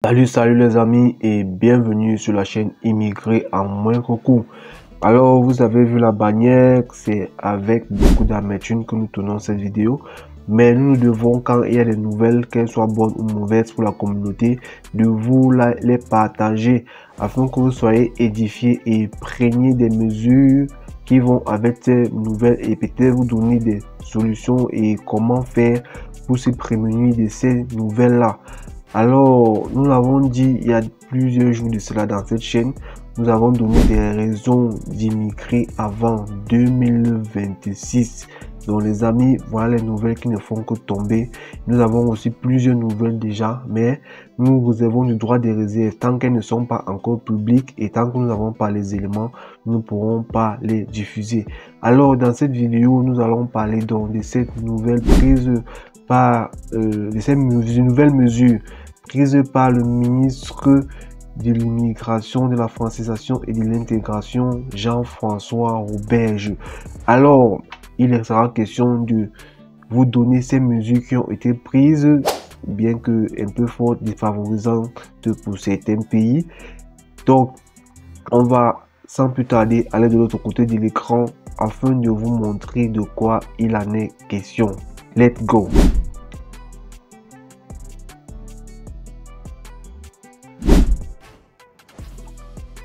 Salut les amis et bienvenue sur la chaîne Immigré en moindre coût. Alors vous avez vu la bannière, c'est avec beaucoup d'amertume que nous tournons cette vidéo. Mais nous devons, quand il y a des nouvelles, qu'elles soient bonnes ou mauvaises pour la communauté, de vous les partager afin que vous soyez édifiés et preniez des mesures qui vont avec ces nouvelles et peut-être vous donner des solutions et comment faire pour se prémunir de ces nouvelles-là. Alors, nous l'avons dit il y a plusieurs jours de cela dans cette chaîne, nous avons donné des raisons d'immigrer avant 2026. Donc les amis, voilà les nouvelles qui ne font que tomber. Nous avons aussi plusieurs nouvelles déjà, mais nous réservons du droit des réserves. Tant qu'elles ne sont pas encore publiques et tant que nous n'avons pas les éléments, nous ne pourrons pas les diffuser. Alors dans cette vidéo, nous allons parler donc de cette nouvelle prise par de ces nouvelles mesures prises par le ministre de l'immigration, de la francisation et de l'intégration, Jean-François Roberge. Alors, il sera question de vous donner ces mesures qui ont été prises, bien que un peu fort défavorisantes pour certains pays. Donc, on va sans plus tarder aller de l'autre côté de l'écran afin de vous montrer de quoi il en est question. Let's go!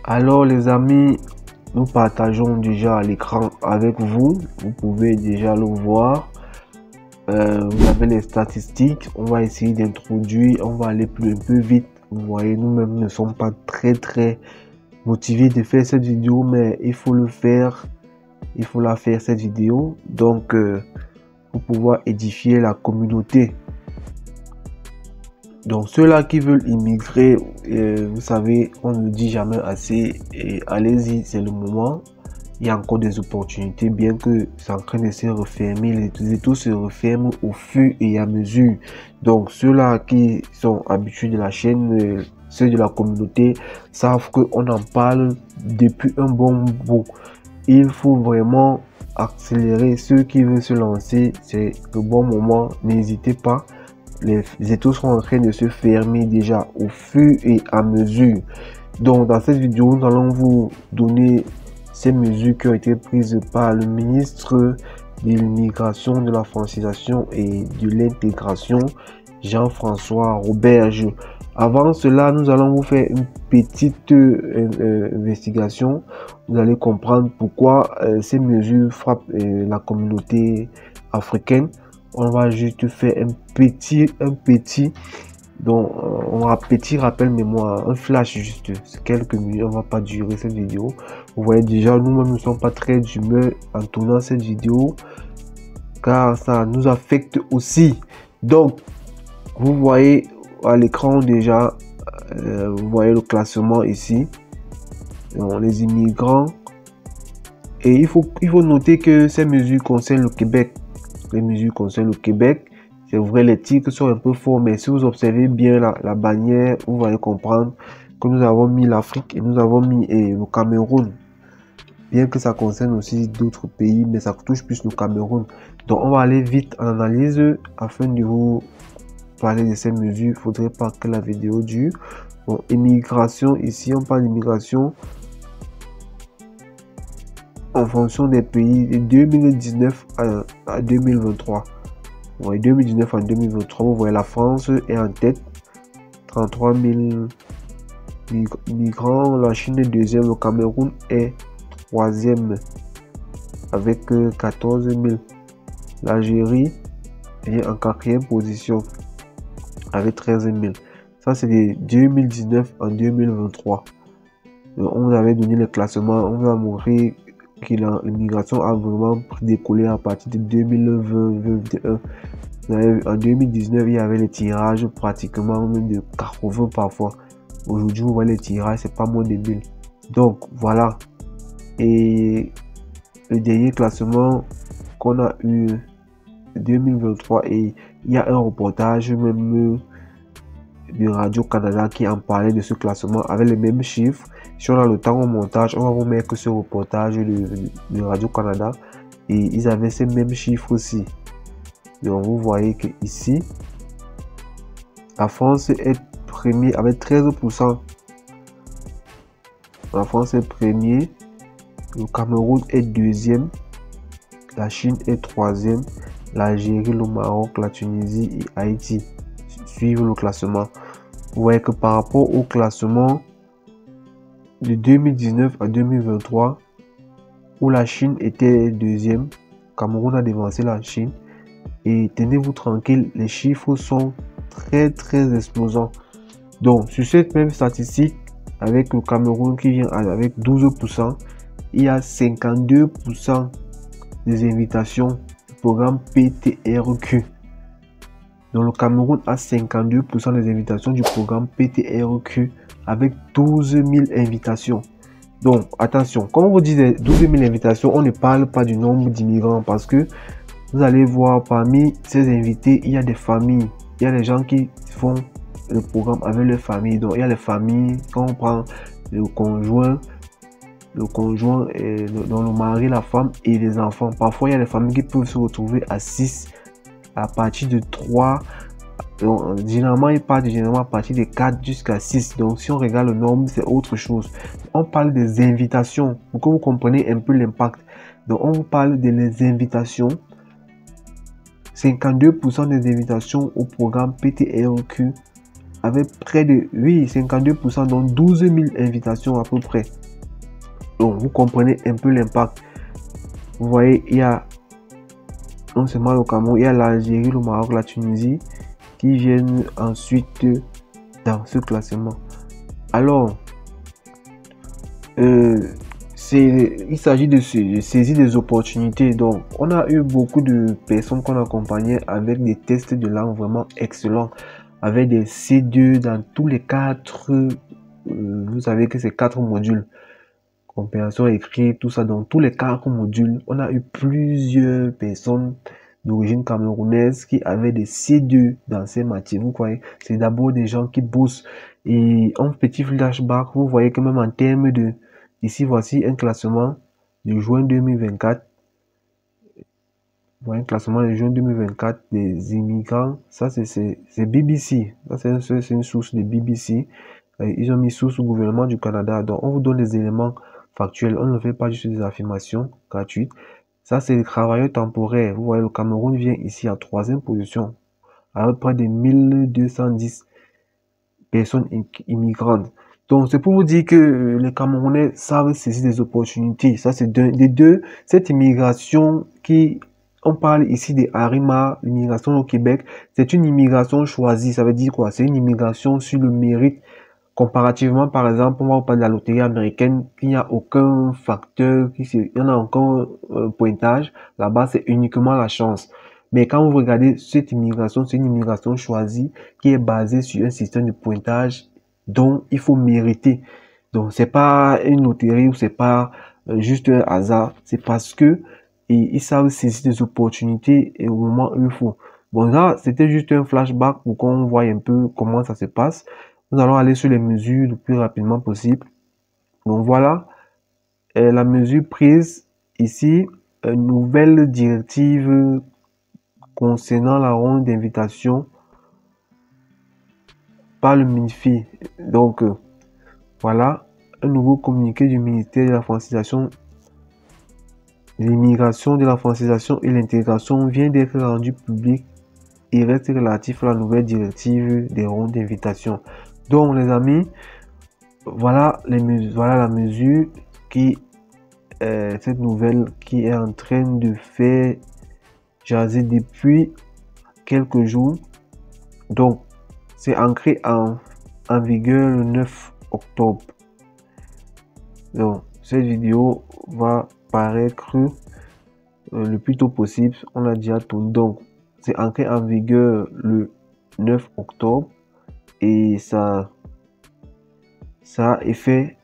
Alors les amis, nous partageons déjà l'écran avec vous. Vous pouvez déjà le voir. Vous avez les statistiques. On va essayer d'introduire. On va aller un peu vite. Vous voyez, nous-mêmes ne sommes pas très motivés de faire cette vidéo, mais il faut le faire. Il faut la faire cette vidéo. Donc, pour pouvoir édifier la communauté. Donc ceux-là qui veulent immigrer, vous savez, on ne dit jamais assez, et allez-y, c'est le moment. Il y a encore des opportunités, bien que c'est en train de se refermer, les étaux se referment au fur et à mesure. Donc ceux-là qui sont habitués de la chaîne, ceux de la communauté, savent qu'on en parle depuis un bon bout. Il faut vraiment accélérer. Ceux qui veulent se lancer, c'est le bon moment, n'hésitez pas. Les étaux sont en train de se fermer déjà au fur et à mesure. Donc dans cette vidéo, nous allons vous donner ces mesures qui ont été prises par le ministre de l'immigration, de la francisation et de l'intégration, Jean-François Roberge. Avant cela, nous allons vous faire une petite investigation. Vous allez comprendre pourquoi ces mesures frappent la communauté africaine. On va juste faire un petit donc on a petit rappel mémoire, un flash juste, c'est quelques minutes, on va pas durer cette vidéo. Vous voyez déjà, nous-mêmes ne sommes pas très d'humeur en tournant cette vidéo car ça nous affecte aussi. Donc vous voyez à l'écran déjà, vous voyez le classement ici, donc, les immigrants, et il faut noter que ces mesures concernent le Québec. Les mesures concernent le Québec. C'est vrai, les titres sont un peu forts, mais si vous observez bien la bannière, vous allez comprendre que nous avons mis l'Afrique et nous avons mis le Cameroun. Bien que ça concerne aussi d'autres pays, mais ça touche plus le Cameroun. Donc on va aller vite en analyse afin de vous parler de ces mesures. Il ne faudrait pas que la vidéo dure. Bon, immigration, ici on parle d'immigration en fonction des pays de 2019 à 2023. Vous voyez, 2019 à 2023, vous voyez la France est en tête, 33 000 migrants, la Chine est deuxième, le Cameroun est troisième avec 14 000. L'Algérie est en quatrième position avec 13 000. Ça c'est de 2019 en 2023. Donc, on vous avait donné le classement, on vous a montré que l'immigration a vraiment décollé à partir de 2021. En 2019, il y avait les tirages pratiquement même de 80 parfois. Aujourd'hui, vous voyez les tirages, c'est pas moins de 1000. Donc voilà. Et le dernier classement qu'on a eu 2023, et il y a un reportage même de Radio-Canada qui en parlait de ce classement avec les mêmes chiffres. Si on a le temps au montage, on va vous mettre ce reportage de Radio-Canada et ils avaient ces mêmes chiffres aussi. Donc vous voyez que ici, la France est premier avec 13%. La France est premier. Le Cameroun est deuxième. La Chine est troisième. L'Algérie, le Maroc, la Tunisie et Haïti suivent le classement. Vous voyez que par rapport au classement de 2019 à 2023, où la Chine était deuxième, Cameroun a devancé la Chine. Et tenez-vous tranquille, les chiffres sont très explosants. Donc, sur cette même statistique, avec le Cameroun qui vient avec 12%, il y a 52% des invitations du programme PTRQ. Donc, le Cameroun a 52% des invitations du programme PTRQ avec 12 000 invitations. Donc, attention, quand on vous dit 12 000 invitations, on ne parle pas du nombre d'immigrants parce que vous allez voir parmi ces invités, il y a des familles, il y a des gens qui font le programme avec leur famille. Donc, il y a les familles, quand on prend le conjoint, dans le mari, la femme et les enfants. Parfois, il y a des familles qui peuvent se retrouver à 6, à partir de 3. Donc, généralement, il part généralement à partir de 4 jusqu'à 6. Donc, si on regarde le nombre, c'est autre chose. On parle des invitations pour que vous compreniez un peu l'impact. Donc, on vous parle de les invitations. 52% des invitations au programme PTRQ avec près de 52%, donc 12 000 invitations à peu près. Donc, vous comprenez un peu l'impact. Vous voyez, il y a non seulement le Cameroun, il y a l'Algérie, le Maroc, la Tunisie qui viennent ensuite dans ce classement. Alors, il s'agit de saisir des opportunités. Donc, on a eu beaucoup de personnes qu'on accompagnait avec des tests de langue vraiment excellents, avec des C2 dans tous les 4. Vous savez que c'est 4 modules. Compréhension écrite, tout ça, dans tous les 4 modules, on a eu plusieurs personnes d'origine camerounaise qui avaient des C2 dans ces matières. Vous voyez, c'est d'abord des gens qui bossent. Et en petit flashback, vous voyez que même en termes de... Ici, voici un classement de juin 2024. Voilà un classement de juin 2024 des immigrants. Ça, c'est BBC. Ça, c'est une source de BBC. Ils ont mis source au gouvernement du Canada. Donc, on vous donne des éléments factuels. On ne fait pas juste des affirmations gratuites. Ça, c'est les travailleurs temporaires. Vous voyez, le Cameroun vient ici en 3e position, avec près de 1210 personnes immigrantes. Donc, c'est pour vous dire que les Camerounais savent saisir des opportunités. Ça, c'est des deux. Cette immigration qui, on parle ici de Arima, l'immigration au Québec, c'est une immigration choisie. Ça veut dire quoi? C'est une immigration sur le mérite. Comparativement, par exemple, on va parler de la loterie américaine, qu'il n'y a aucun facteur, il y en a encore pointage. Là-bas, c'est uniquement la chance. Mais quand vous regardez cette immigration, c'est une immigration choisie qui est basée sur un système de pointage dont il faut mériter. Donc, c'est pas une loterie ou c'est pas juste un hasard. C'est parce que ils savent saisir des opportunités et au moment où il faut. Bon, là, c'était juste un flashback pour qu'on voit un peu comment ça se passe. Nous allons aller sur les mesures le plus rapidement possible. Donc voilà, la mesure prise ici, une nouvelle directive concernant la ronde d'invitation par le MINFI. Donc voilà, un nouveau communiqué du ministère de la francisation, de l'immigration, de la francisation et l'intégration vient d'être rendu public et reste relatif à la nouvelle directive des rondes d'invitation. Donc les amis, voilà la mesure qui cette nouvelle qui est en train de faire jaser depuis quelques jours. Donc c'est ancré en vigueur le 9 octobre. Donc cette vidéo va paraître le plus tôt possible. On a déjà tout. Donc c'est ancré en vigueur le 9 octobre et ça a effet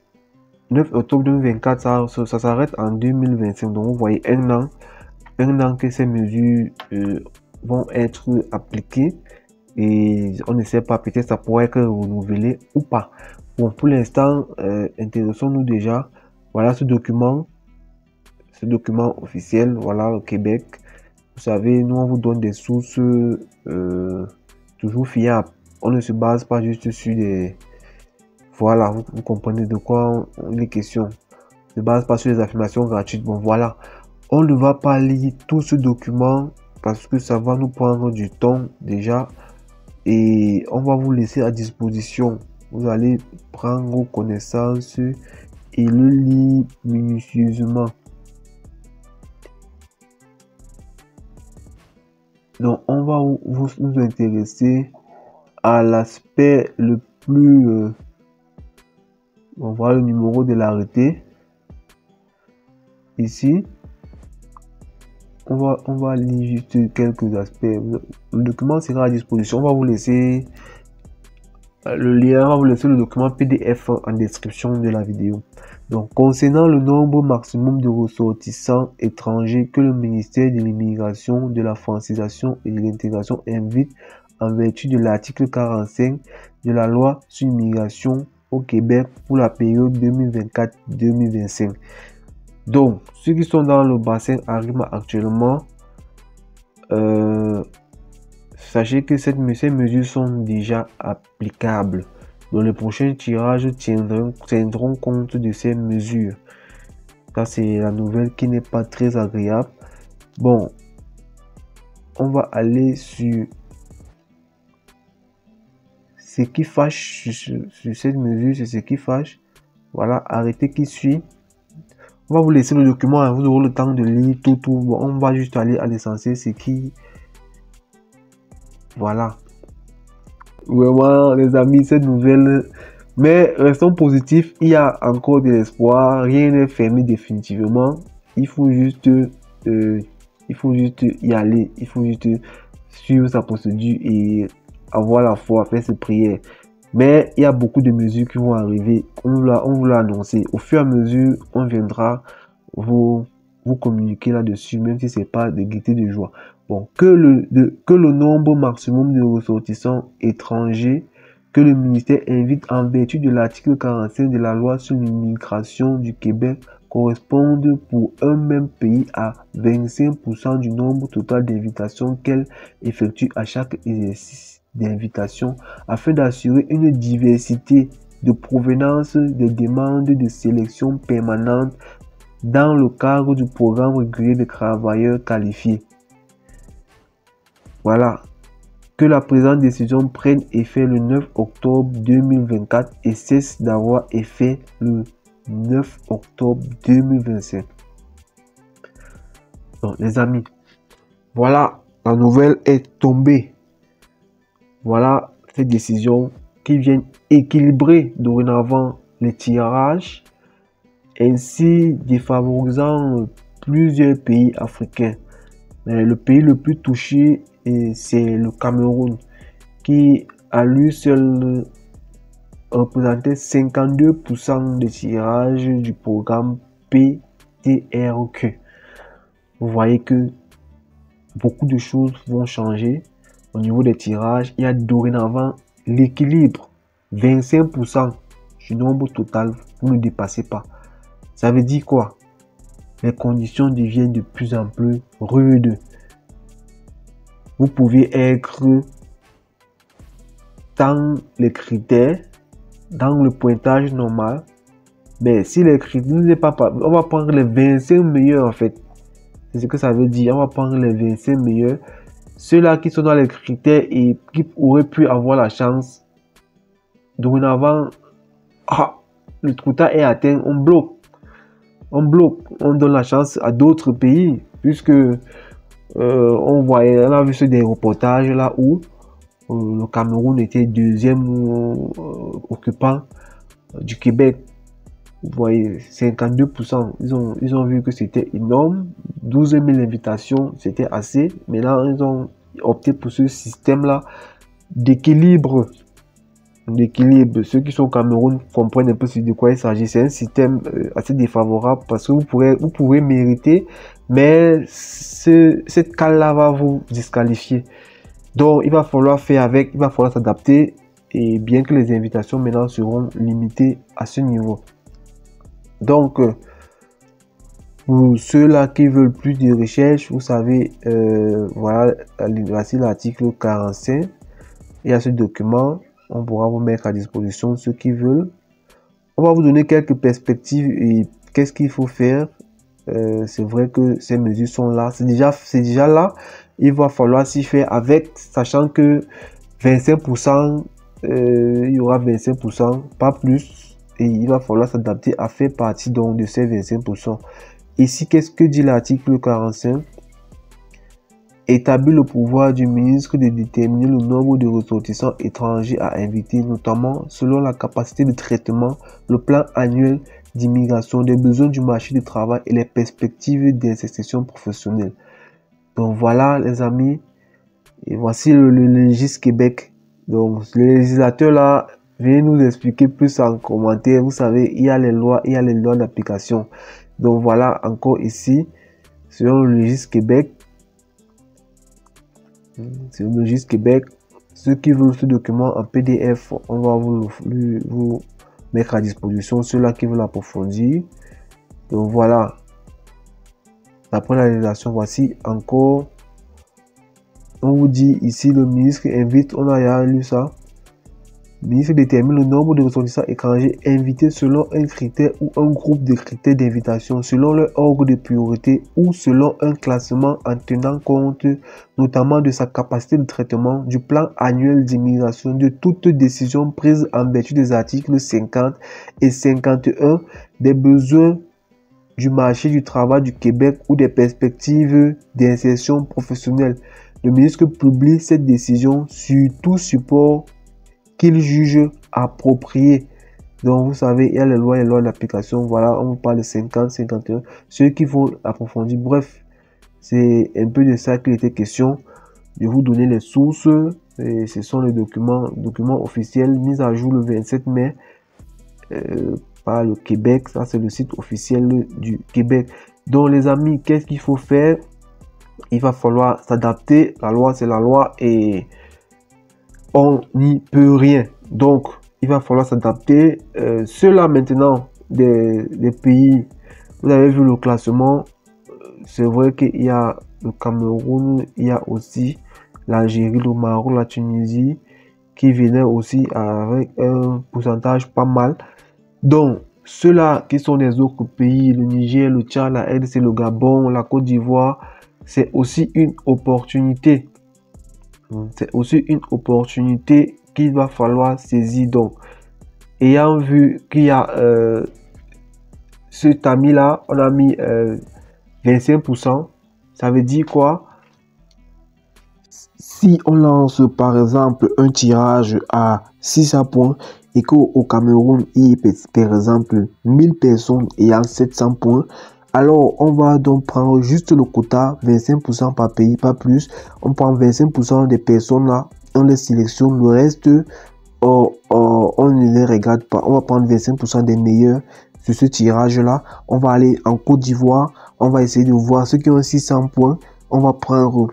9 octobre 2024, ça s'arrête en 2025. Donc vous voyez un an que ces mesures vont être appliquées et on ne sait pas, peut-être ça pourrait être renouvelé ou pas. Bon, pour l'instant, intéressons-nous déjà. Voilà ce document officiel. Voilà le Québec. Vous savez, nous on vous donne des sources toujours fiables. on ne se base pas juste sur des... Voilà, vous comprenez de quoi il est question. On ne se base pas sur les affirmations gratuites. Bon, voilà. On ne va pas lire tout ce document parce que ça va nous prendre du temps déjà. Et on va vous laisser à disposition. Vous allez prendre vos connaissances et le lire minutieusement. Donc, on va nous intéresser à l'aspect le plus... on voit le numéro de l'arrêté. Ici, on va lire juste quelques aspects. Le document sera à disposition. On va vous laisser le lien, on va vous laisser le document PDF en description de la vidéo. Donc, concernant le nombre maximum de ressortissants étrangers que le ministère de l'Immigration, de la Francisation et de l'Intégration invite en vertu de l'article 45 de la loi sur l'immigration au Québec pour la période 2024-2025. Donc, ceux qui sont dans le bassin arrivent actuellement. Sachez que ces mesures sont déjà applicables. Dans les prochains tirages tiendront compte de ces mesures. Ça, c'est la nouvelle qui n'est pas très agréable. Bon, on va aller sur ce qui fâche sur cette mesure, c'est ce qui fâche. Voilà, arrêtez qui suit. On va vous laisser le document, hein, vous aurez le temps de lire tout. Bon, on va juste aller à l'essentiel, c'est qui... Voilà. Vraiment, les amis, cette nouvelle... Mais restons positifs, il y a encore de l'espoir, rien n'est fermé définitivement. Il faut juste y aller, il faut juste suivre sa procédure et avoir la foi, faire ses prières. Mais il y a beaucoup de mesures qui vont arriver, on vous l'a annoncé. Au fur et à mesure, on viendra vous communiquer là-dessus, même si ce n'est pas de gaieté de joie. Bon, que le nombre maximum de ressortissants étrangers que le ministère invite en vertu de l'article 45 de la loi sur l'immigration du Québec corresponde pour un même pays à 25% du nombre total d'invitations qu'elle effectue à chaque exercice d'invitation afin d'assurer une diversité de provenance des demandes de sélection permanente dans le cadre du programme régulier de travailleurs qualifiés. Voilà. Que la présente décision prenne effet le 9 octobre 2024 et cesse d'avoir effet le 9 octobre 2025. Donc, les amis, voilà, la nouvelle est tombée. Voilà ces décisions qui viennent équilibrer dorénavant les tirages, ainsi défavorisant plusieurs pays africains. Mais le pays le plus touché, c'est le Cameroun, qui à lui seul représentait 52% des tirages du programme PTRQ. Vous voyez que beaucoup de choses vont changer au niveau des tirages. Il y a dorénavant l'équilibre. 25% du nombre total, vous ne dépassez pas. Ça veut dire quoi? Les conditions deviennent de plus en plus rudes. Vous pouvez être dans les critères, dans le pointage normal, mais si les critères ne sont pas, on va prendre les 25 meilleurs en fait. C'est ce que ça veut dire. On va prendre les 25 meilleurs. Ceux-là qui sont dans les critères et qui auraient pu avoir la chance. Dorénavant, le quota est atteint, on bloque. On donne la chance à d'autres pays, puisque on a vu des reportages là où le Cameroun était deuxième occupant du Québec. Vous voyez, 52%. Ils ont vu que c'était énorme. 12 000 invitations, c'était assez. Mais là, ils ont opté pour ce système-là d'équilibre. Ceux qui sont au Cameroun comprennent un peu de quoi il s'agit. C'est un système assez défavorable parce que vous pouvez mériter, mais cette cale-là va vous disqualifier. Donc, il va falloir faire avec, il va falloir s'adapter. Et bien que les invitations maintenant seront limitées à ce niveau. Donc, pour ceux-là qui veulent plus de recherche, vous savez, voilà, voici l'article 45. Il y a ce document, on pourra vous mettre à disposition ceux qui veulent. On va vous donner quelques perspectives et qu'est-ce qu'il faut faire. C'est vrai que ces mesures sont là, c'est déjà là. Il va falloir s'y faire avec, sachant que 25%, il y aura 25%, pas plus, et il va falloir s'adapter à faire partie donc de ces 25%. Ici, qu'est-ce que dit l'article 45? Établir le pouvoir du ministre de déterminer le nombre de ressortissants étrangers à inviter, notamment selon la capacité de traitement, le plan annuel d'immigration, des besoins du marché du travail et les perspectives d'insertion professionnelle. Donc voilà les amis, et voici le Légis Québec. Donc le législateur là vient nous expliquer plus en commentaire. Vous savez, il y a les lois d'application. Donc voilà encore ici, selon le Légis Québec. C'est le Légis Québec. Ceux qui veulent ce document en PDF, on va vous mettre à disposition. Ceux-là qui veulent approfondir. Donc voilà. Après la réalisation, voici encore. On vous dit ici, le ministre invite, on a lu ça. Le ministre détermine le nombre de ressortissants étrangers invités selon un critère ou un groupe de critères d'invitation, selon leur ordre de priorité ou selon un classement en tenant compte notamment de sa capacité de traitement, du plan annuel d'immigration, de toute décision prise en vertu des articles 50 et 51 des besoins du marché du travail du Québec ou des perspectives d'insertion professionnelle. Le ministre publie cette décision sur tout support qu'il juge approprié. Donc, vous savez, il y a les lois d'application. Voilà, on parle de 50, 51. Ceux qui vont approfondir, bref, c'est un peu de ça qu'il était question. De vous donner les sources. Et ce sont les documents officiels mis à jour le 27 mai par le Québec. Ça, c'est le site officiel du Québec. Donc, les amis, qu'est-ce qu'il faut faire? Il va falloir s'adapter. La loi, c'est la loi et on n'y peut rien. Donc, il va falloir s'adapter. Ceux-là, maintenant, des pays, vous avez vu le classement. C'est vrai qu'il y a le Cameroun, il y a aussi l'Algérie, le Maroc, la Tunisie, qui venaient aussi avec un pourcentage pas mal. Donc, ceux-là qui sont des autres pays, le Niger, le Tchad, la RDC, le Gabon, la Côte d'Ivoire, c'est aussi une opportunité. C'est aussi une opportunité qu'il va falloir saisir. Donc, ayant vu qu'il y a cet ami-là, on a mis 25%. Ça veut dire quoi? Si on lance par exemple un tirage à 600 points et qu'au Cameroun, il y a par exemple 1000 personnes ayant 700 points, alors on va donc prendre juste le quota, 25% par pays, pas plus. On prend 25% des personnes là, on les sélectionne, le reste, on ne les regarde pas. On va prendre 25% des meilleurs sur ce tirage là. On va aller en Côte d'Ivoire, on va essayer de voir ceux qui ont 600 points. On va prendre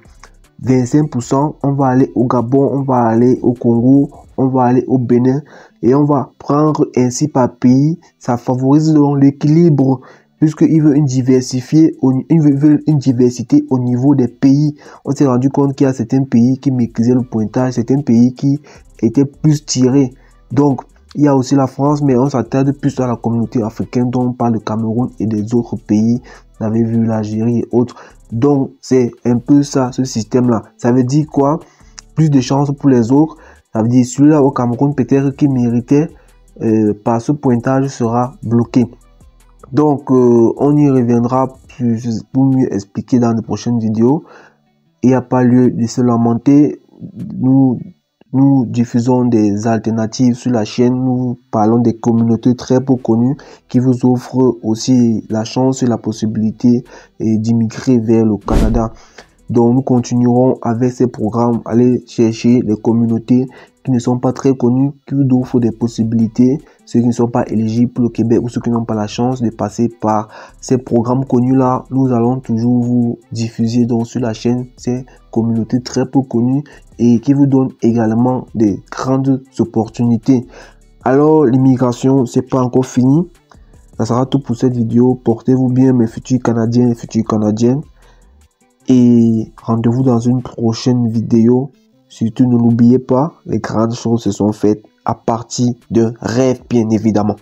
25%, on va aller au Gabon, on va aller au Congo, on va aller au Bénin et on va prendre ainsi par pays. Ça favorise donc l'équilibre puisqu'il veut une diversité au niveau des pays. On s'est rendu compte qu'il y a certains pays qui maîtrisaient le pointage, certains pays qui étaient plus tirés. Donc, il y a aussi la France, mais on s'attarde plus à la communauté africaine dont on parle de Cameroun et des autres pays. Vous avez vu l'Algérie et autres. Donc, c'est un peu ça, ce système-là. Ça veut dire quoi? Plus de chances pour les autres. Ça veut dire celui-là au Cameroun, peut-être qui méritait par ce pointage sera bloqué. Donc, on y reviendra plus pour mieux expliquer dans de prochaines vidéos. Il n'y a pas lieu de se lamenter. Nous diffusons des alternatives sur la chaîne. Nous parlons des communautés très peu connues qui vous offrent aussi la chance et la possibilité d'immigrer vers le Canada. Donc, nous continuerons avec ces programmes. Allez chercher les communautés qui ne sont pas très connues, qui vous offrent des possibilités. Ceux qui ne sont pas éligibles pour le Québec ou ceux qui n'ont pas la chance de passer par ces programmes connus-là, nous allons toujours vous diffuser donc sur la chaîne ces communautés très peu connues et qui vous donnent également des grandes opportunités. Alors, l'immigration, c'est pas encore fini. Ça sera tout pour cette vidéo. Portez-vous bien, mes futurs Canadiens et futures Canadiennes. Et rendez-vous dans une prochaine vidéo. surtout ne l'oubliez pas, les grandes choses se sont faites à partir d'un rêve, bien évidemment.